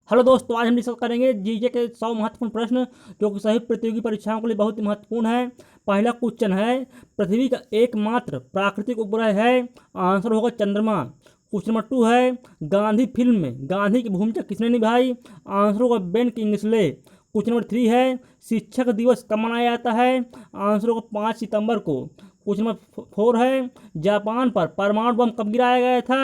Hello दोस्तों, आज हम डिस्कस करेंगे जीके के 100 महत्वपूर्ण प्रश्न जो कि सभी प्रतियोगी परीक्षाओं के लिए बहुत ही महत्वपूर्ण है। पहला क्वेश्चन है, पृथ्वी का एकमात्र प्राकृतिक उपग्रह है। आंसर होगा चंद्रमा। क्वेश्चन नंबर 2 है, गांधी फिल्म में गांधी की भूमिका किसने निभाई। आंसर होगा बेन किंग्सले। क्वेश्चन नंबर 3 है, शिक्षक दिवस कब मनाया जाता है। आंसर होगा 5 सितंबर को। क्वेश्चन नंबर 4 है, जापान पर परमाणु बम कब गिराया गया था।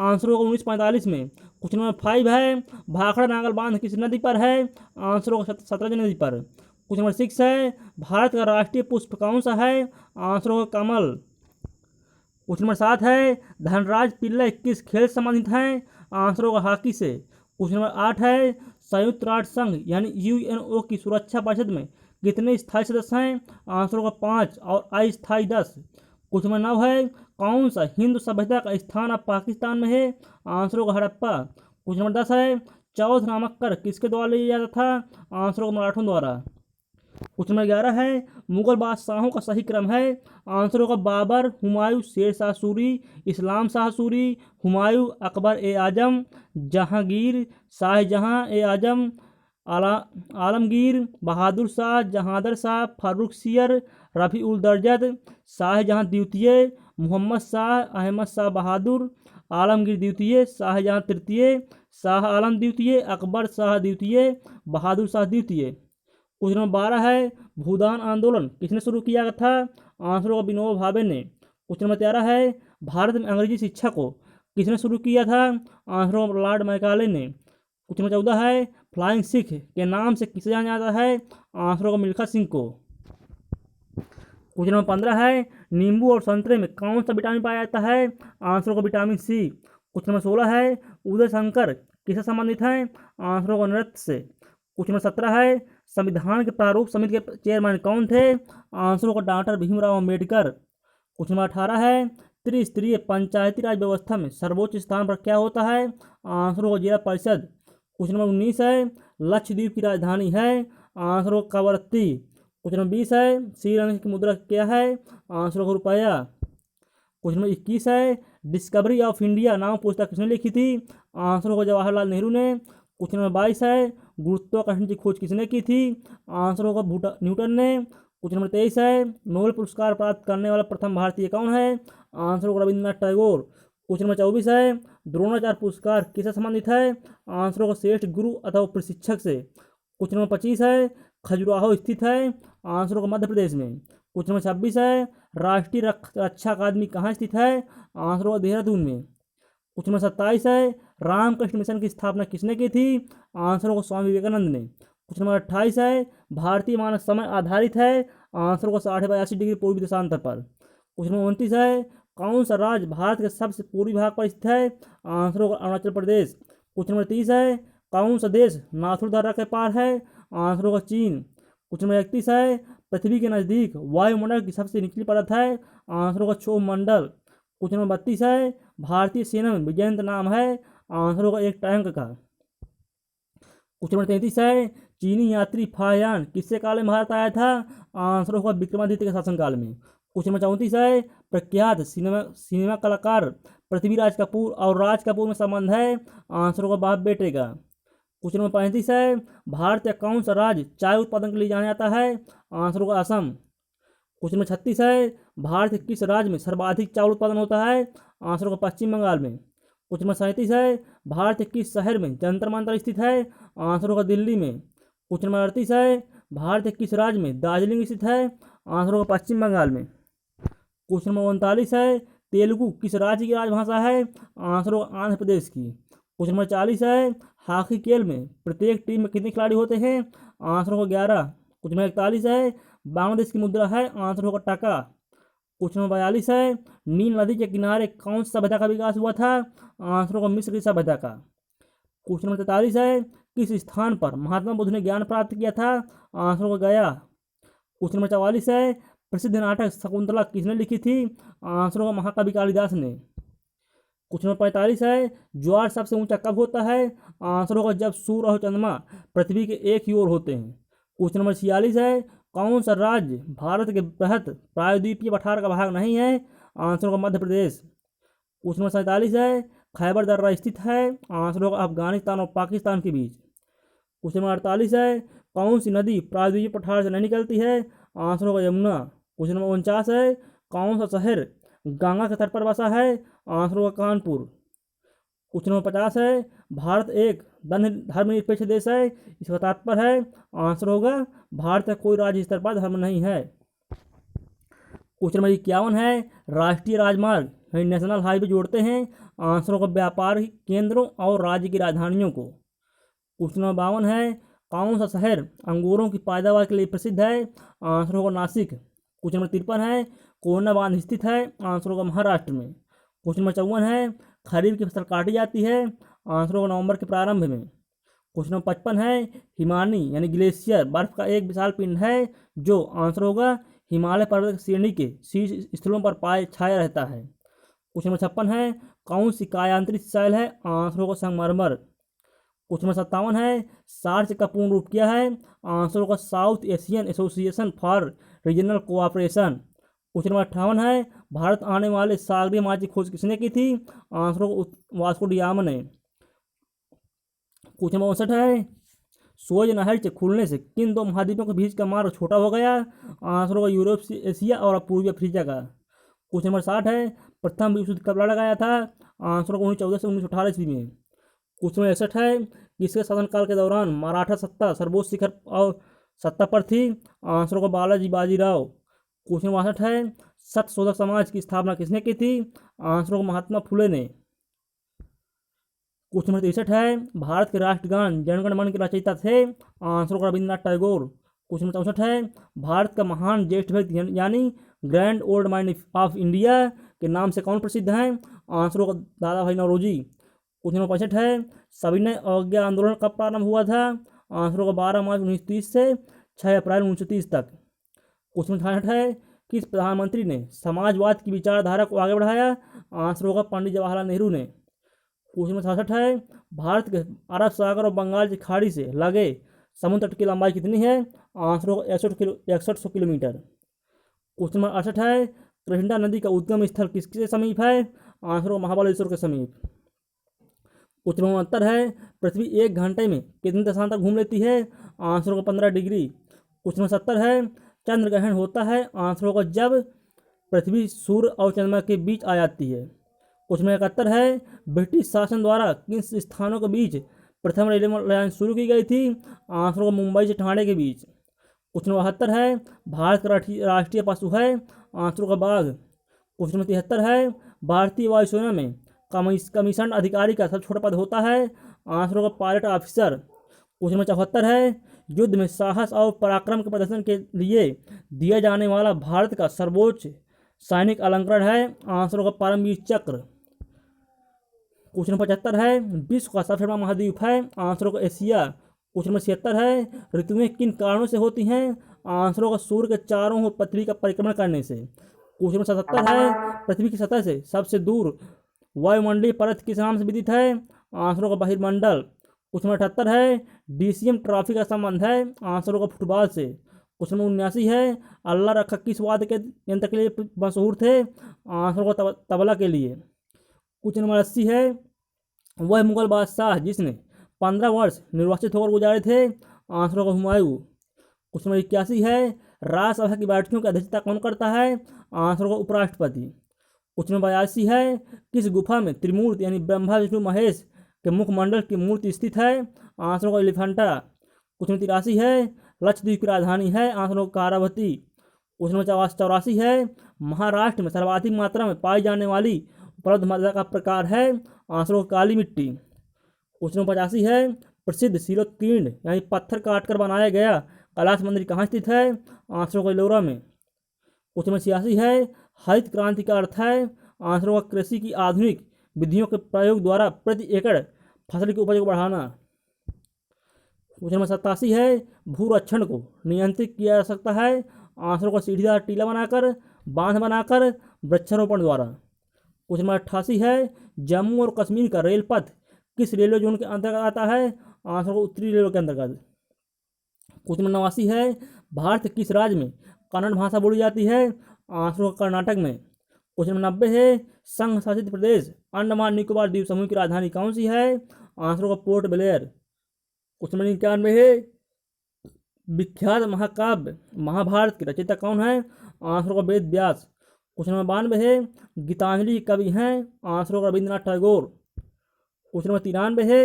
आंसर होगा 1945 में। क्वेश्चन नंबर 5 है, भाखड़ा नागल बांध किस नदी पर है। आंसर होगा सतलज नदी पर। क्वेश्चन नंबर 6 है, भारत का राष्ट्रीय पुष्प कौन सा है। आंसर होगा कमल। क्वेश्चन नंबर 7 है, धनराज पिल्लई किस खेल से संबंधित हैं। आंसर होगा हॉकी से। क्वेश्चन नंबर 8 है, संयुक्त राष्ट्र संघ यानी यूएनओ की सुरक्षा परिषद में कितने स्थायी सदस्य हैं। आंसर होगा 5 और अस्थायी 10। क्वेश्चन नंबर 9 है, कौन सा हिंदू सभ्यता का स्थान अब पाकिस्तान में है। आंसर होगा हड़प्पा। क्वेश्चन नंबर 10 है, चौथ नामक कर किसके द्वारा लिया जाता था। आंसर होगा मराठों द्वारा। क्वेश्चन नंबर 11 है, मुगल बादशाहों का सही क्रम है। आंसर होगा बाबर, हुमायूं, शेर शाह सूरी, इस्लाम शाह सूरी, हुमायूं, अकबर ए आजम, जहांगीर, शाहजहां ए आजम, आलमगीर, बहादुर शाह, जहांदर शाह, फारूक सियर, रफ़ी उल दर्जद, शाहजहां द्वितीय, मोहम्मद शाह, अहमद शाह बहादुर, आलमगीर द्वितीय, शाहजहां तृतीय, शाह आलम द्वितीय, अकबर शाह द्वितीय, बहादुर शाह द्वितीय। क्वेश्चन नंबर 12 है, भूदान आंदोलन किसने शुरू किया था। आंसर होगा विनोबा भावे ने। क्वेश्चन नंबर 13 है, भारत में अंग्रेजी शिक्षा को किसने शुरू किया था। आंसर होगा लॉर्ड मैकाले ने। क्वेश्चन नंबर 14 है, फ्लाइंग सिख के नाम से किसे जाना जाता है। आंसर होगा मिल्खा सिंह को। क्वेश्चन नंबर 15 है, नींबू और संतरे में कौन सा विटामिन पाया जाता है। आंसर होगा विटामिन सी। क्वेश्चन नंबर 16 है, उदय शंकर किससे संबंधित हैं। आंसर होगा नृत्य से। क्वेश्चन नंबर 17 है, संविधान के प्रारूप समिति के चेयरमैन कौन थे। आंसर होगा doctor Bhimrao Ambedkar. Question number 18 है, त्रिस्तरीय पंचायती राज व्यवस्था में सर्वोच्च स्थान पर क्या होता है। आंसर होगा जिला परिषद। क्वेश्चन नंबर 19 है, लक्षद्वीप की राजधानी है। आंसर होगा कवरत्ती। क्वेश्चन नंबर 20 है, श्रीलंका की मुद्रा क्या है। आंसर होगा रुपया। क्वेश्चन नंबर 21 है, डिस्कवरी ऑफ इंडिया नाम पुस्तक किसने लिखी थी। आंसर होगा जवाहरलाल नेहरू ने। क्वेश्चन नंबर 22 है, गुरुत्वाकर्षण की खोज किसने की थी। आंसर होगा न्यूटन ने। क्वेश्चन नंबर 23 है, नोबेल पुरस्कार प्राप्त करने वाला प्रथम भारतीय कौन है। आंसर होगा रविंद्रनाथ टैगोर। क्वेश्चन नंबर 24 है, द्रोणाचार्य पुरस्कार किससे संबंधित है। आंसर होगा श्रेष्ठ गुरु अथवा प्रशिक्षक से। क्वेश्चन नंबर 25 है, खजुराहो स्थित है। आंसर होगा मध्य प्रदेश में। क्वेश्चन नंबर 26 है, राष्ट्रीय रक्षा अकादमी कहाँ स्थित है। आंसर होगा देहरादून में। क्वेश्चन नंबर 27 है, रामकृष्ण मिशन की स्थापना किसने की थी। आंसर होगा स्वामी विवेकानंद ने। क्वेश्चन नंबर 28 है, भारतीय मानक समय आधारित है। आंसर होगा 82.5 डिग्री पूर्वी देशांतर पर। क्वेश्चन नंबर 29 है, कौन सा राज्य भारत के सबसे पूर्वी भाग पर स्थित है। आंसर होगा अरुणाचल प्रदेश। क्वेश्चन नंबर 30 है, कौन सा देश नाथुर दर्रा के पार है। आंसर होगा चीन। क्वेश्चन नंबर 31 है, पृथ्वी के नज़दीक वायुमंडल की सबसे निचली परत है। आंसर होगा क्षोभ मंडल। क्वेश्चन नंबर 32 है, भारतीय सेना में विजयंत नाम है। आंसर होगा एक टैंक का। क्वेश्चन नंबर 33 है, चीनी यात्री फाहयान किससे काल में भारत आया था। आंसर होगा विक्रमादित्य के शासनकाल में। क्वेश्चन नंबर 34 है, प्रख्यात सिनेमा कलाकार पृथ्वीराज कपूर और राज कपूर में संबंध है। आंसर होगा बाप बेटे का। क्वेश्चन नंबर 35 है, भारत का कौन सा राज्य चाय उत्पादन के लिए जाना जाता है। आंसर होगा असम। क्वेश्चन नंबर 36 है, भारत के किस राज्य में सर्वाधिक चावल उत्पादन होता है। आंसर होगा पश्चिम बंगाल में। क्वेश्चन नंबर 37 है, भारत के किस शहर में जंतर मंतर स्थित है। आंसर होगा दिल्ली में। क्वेश्चन नंबर 38 है, भारत के किस राज्य में दार्जिलिंग स्थित है। आंसर होगा पश्चिम बंगाल में। क्वेश्चन नंबर 39 है, तेलुगु किस राज्य की राजभाषा है। आंसर होगा आंध्र प्रदेश की। क्वेश्चन नंबर 40 है, हॉकी खेल में प्रत्येक टीम में कितने खिलाड़ी होते हैं। आंसर होगा 11। क्वेश्चन नंबर 41 है, बांग्लादेश की मुद्रा है। आंसर होगा टका। क्वेश्चन नंबर 42 है, नील नदी के किनारे कौन सी सभ्यता का विकास हुआ था। आंसर होगा मिस्र की सभ्यता का। क्वेश्चन नंबर 43 है, किस स्थान पर महात्मा बुद्ध ने ज्ञान प्राप्त किया था। आंसर होगा गया। क्वेश्चन नंबर 44 है, प्रसिद्ध नाटक शकुंतला किसने लिखी थी। आंसर होगा महाकवि कालिदास ने। क्वेश्चन नंबर 45 है, ज्वार सबसे ऊंचा कब होता है। आंसर होगा जब सूर्य और चंद्रमा पृथ्वी के एक ही ओर होते हैं। क्वेश्चन नंबर 46 है, कौन सा राज्य भारत के बृहत प्रायद्वीपीय पठार का भाग नहीं है। आंसर होगा मध्य प्रदेश। क्वेश्चन नंबर 47 है, खैबर दर्रा स्थित है। आंसर होगा अफगानिस्तान और पाकिस्तान के बीच। क्वेश्चन नंबर 48 है, कौन सी नदी प्रायद्वीपीय पठार से नहीं निकलती है? आंसर होगा यमुना। क्वेश्चन नंबर 49 है, कौन सा शहर गंगा के तट पर बसा है? आंसर होगा कानपुर। क्वेश्चन नंबर 50 है, भारत एक धर्मनिरपेक्ष देश है, इसका तात्पर्य है? आंसर होगा भारत का कोई राज्य स्तर पर धर्म नहीं है। क्वेश्चन नंबर 51 है, राष्ट्रीय राजमार्ग यानी नेशनल हाईवे जोड़ते हैं? आंसर होगा व्यापार केंद्रों और राज्य की राजधानियों को। क्वेश्चन नंबर 52 है, कौन सा शहर अंगूरों की पैदावार के लिए प्रसिद्ध है? आंसर होगा नासिक। क्वेश्चन नंबर 53 है, कोयना बांध स्थित है? आंसर होगा महाराष्ट्र में। क्वेश्चन नंबर 54 है, खरीफ की फसल काटी जाती है? आंसर होगा नवंबर के प्रारंभ में। क्वेश्चन नंबर 55 है, हिमानी यानी ग्लेशियर बर्फ का एक विशाल पिंड है जो? आंसर होगा हिमालय पर्वत श्रेणी के शीर्ष स्थलों पर छाया रहता है। क्वेश्चन नंबर 56 है, कौन सी कायांतरित शैल है? आंसर होगा संगमरमर। क्वेश्चन नंबर 57 है, सार्क का पूर्ण रूप क्या है? आंसर होगा south Asian association for regional cooperation. Question number 58 है, भारत आने वाले सागरीय मार्ग की खोज किसने की थी? आंसर होगा वास्को डी गामा ने। क्वेश्चन नंबर 59 है, सुएज नहर के खुलने से किन दो महाद्वीपों के बीच का मार्ग छोटा हो गया? आंसर होगा यूरोप से एशिया और पूर्वी अफ्रीका का। क्वेश्चन नंबर 60 है, प्रथम विश्व युद्ध कब लड़ा गया था? आंसर होगा 1914 से 1918 ईस्वी में। क्वेश्चन नंबर 61 है, किसके शासनकाल के दौरान मराठा सत्ता सर्वोच्च शिखर और सत्ता पर थी? आंसर होगा बालाजी बाजीराव। क्वेश्चन नंबर 62 है, सत्यशोधक समाज की स्थापना किसने की थी? आंसर होगा महात्मा फुले ने। क्वेश्चन नंबर 63 है, भारत के राष्ट्रगान जन गण मन के रचयिता थे? आंसर होगा रविन्द्रनाथ टैगोर। क्वेश्चन नंबर 64 है, भारत का महान ज्येष्ठ व्यक्ति यानी grand old man of India के नाम से कौन प्रसिद्ध है? आंसर होगा दादा भाई नौरोजी। क्वेश्चन नंबर 65 है, सविनय अवज्ञा आंदोलन कब प्रारंभ हुआ था? आंसर होगा 12 मार्च 1930 से 6 अप्रैल 1930 तक। क्वेश्चन नंबर 66 है, किस प्रधानमंत्री ने समाजवाद की विचारधारा को आगे बढ़ाया? आंसर होगा पंडित जवाहरलाल नेहरू ने। क्वेश्चन नंबर 67 है, भारत के अरब सागर और बंगाल की खाड़ी से लगे समुद्र तट की लंबाई कितनी है? आंसर होगा 6100 किलोमीटर। क्वेश्चन नंबर 68 है, कृष्णा नदी का उद्गम स्थल किसके समीप है? आंसर होगा महाबलेश्वर के समीप। क्वेश्चन नंबर 69 है, पृथ्वी एक घंटे में कितने दशांश तक घूम लेती है? आंसर होगा 15 डिग्री। क्वेश्चन नंबर 70 है, चंद्र ग्रहण होता है? आंसर होगा जब पृथ्वी सूर्य और चंद्रमा के बीच आ जाती है। क्वेश्चन नंबर 71 है, ब्रिटिश शासन द्वारा किन स्थानों के बीच प्रथम रेलवे लाइन शुरू की गई थी? आंसर होगा मुंबई से ठाणे के बीच। क्वेश्चन नंबर 72 है, भारत का राष्ट्रीय पशु है? आंसर होगा बाघ। क्वेश्चन नंबर 73 है, भारतीय वायुसेना में कमीशन अधिकारी का सबसे छोटा पद होता है? आंसर होगा पायलट ऑफिसर। क्वेश्चन नंबर 74 है, युद्ध में साहस और पराक्रम के प्रदर्शन के लिए दिया जाने वाला भारत का सर्वोच्च सैनिक अलंकरण है? आंसर होगा परमवीर चक्र। क्वेश्चन नंबर 75 है, विश्व का सबसे बड़ा महाद्वीप है? आंसर होगा एशिया। क्वेश्चन नंबर 76 है, ऋतुएं किन कारणों से होती हैं? आंसर होगा सूर्य के चारों ओर पृथ्वी का परिक्रमण करने से। क्वेश्चन नंबर 77 है, पृथ्वी की सतह से सबसे दूर वायुमंडलीय परत किस नाम से विदित है? आंसर होगा बहिर्मंडल। क्वेश्चन नंबर 78 है, डीसीएम ट्रॉफी का संबंध है? आंसर होगा फुटबॉल से। क्वेश्चन नंबर 79 है, अल्लाह रखा किस वाद्य के यंत्र के लिए मशहूर थे? आंसर होगा तबला के लिए। क्वेश्चन नंबर 80 है, वह मुगल बादशाह जिसने 15 वर्ष निर्वासित होकर गुजारे थे? आंसर होगा हुमायूं। क्वेश्चन नंबर 81 है, राज्यसभा की बैठकों की अध्यक्षता कौन करता है? आंसर होगा उपराष्ट्रपति। क्वेश्चन नंबर 82 है, किस गुफा में त्रिमूर्ति यानी ब्रह्मा विष्णु महेश के मुखमंडल की मूर्ति स्थित है? आंसर होगा एलिफेंटा। क्वेश्चन नंबर 83 है, लक्षद्वीप की राजधानी है? आंसर होगा कारावती। क्वेश्चन नंबर 84 है, महाराष्ट्र में सर्वाधिक मात्रा में पाई जाने वाली उपलब्ध मृदा का प्रकार है? आंसर होगा काली मिट्टी। क्वेश्चन नंबर 85 है, प्रसिद्ध सिलोत्कीर्ण यानी पत्थर काटकर बनाया गया कैलाश मंदिर कहाँ स्थित है? आंसर होगा एलोरा में। क्वेश्चन नंबर 86 है, हरित क्रांति का अर्थ है? आंसर होगा कृषि की आधुनिक विधियों के प्रयोग द्वारा प्रति एकड़ फसल की उपज को बढ़ाना। क्वेश्चन नंबर 87 है, भूरक्षण को नियंत्रित किया जा सकता है? आंसर होगा सीढ़ीदार टीला बनाकर, बांध बनाकर, वृक्षारोपण द्वारा। क्वेश्चन नंबर 88 है, जम्मू और कश्मीर का रेल पथ किस रेलवे जोन के अंतर्गत आता है? आंसर होगा उत्तरी रेलवे के अंतर्गत। क्वेश्चन नंबर 89 है, भारत के किस राज्य में कन्नड़ भाषा बोली जाती है? आंसर होगा कर्नाटक में। क्वेश्चन नंबर 90 है, संघ शासित प्रदेश अंडमान निकोबार द्वीप समूह की राजधानी कौन सी है? आंसर होगा पोर्ट ब्लेयर। क्वेश्चन नंबर 91 है विख्यात महाकाव्य महाभारत के रचयिता कौन है? आंसर होगा वेद व्यास। क्वेश्चन नंबर 92 है गीतांजलि के कवि हैं? आंसर होगा रविंद्रनाथ टैगोर। क्वेश्चन नंबर 93 है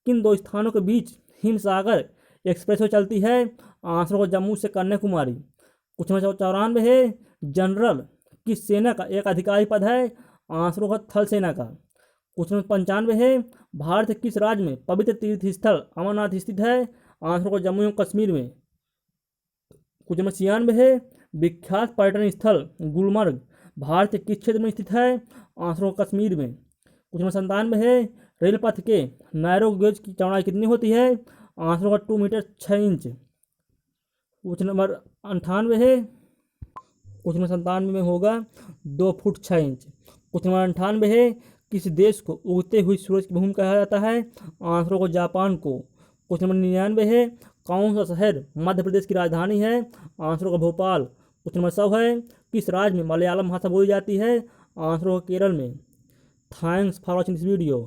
किन दो स्थानों के बीच हिमसागर एक्सप्रेसवे चलती है? आंसर होगा जम्मू से कन्याकुमारी। क्वेश्चन नंबर 94 है जनरल किस सेना का एक अधिकारी पद है? आंसर होगा थल सेना का। क्वेश्चन नंबर 95 है भारत के किस राज्य में पवित्र तीर्थ स्थल अमरनाथ स्थित है? आंसर होगा जम्मू एवं कश्मीर में। क्वेश्चन नंबर 96 है विख्यात पर्यटन स्थल गुलमर्ग भारत के किस क्षेत्र में स्थित है? आंसर होगा कश्मीर में। क्वेश्चन नंबर 97 है रेल पथ के नैरो गेज की चौड़ाई कितनी होती है? आंसर होगा 2 मीटर 6 इंच। क्वेश्चन नंबर 98 है क्वेश्चन नंबर 97 में होगा 2 फुट 6 इंच। क्वेश्चन नंबर 98 है किस देश को उगते हुई सूरज की भूमि कहा जाता है? आंसर होगा जापान को। क्वेश्चन नंबर 99 है कौन सा शहर मध्य प्रदेश की राजधानी है? आंसर होगा भोपाल। क्वेश्चन नंबर 100 है किस राज्य में मलयालम भाषा बोली जाती है? आंसर होगा केरल में। Thanks for watching this video.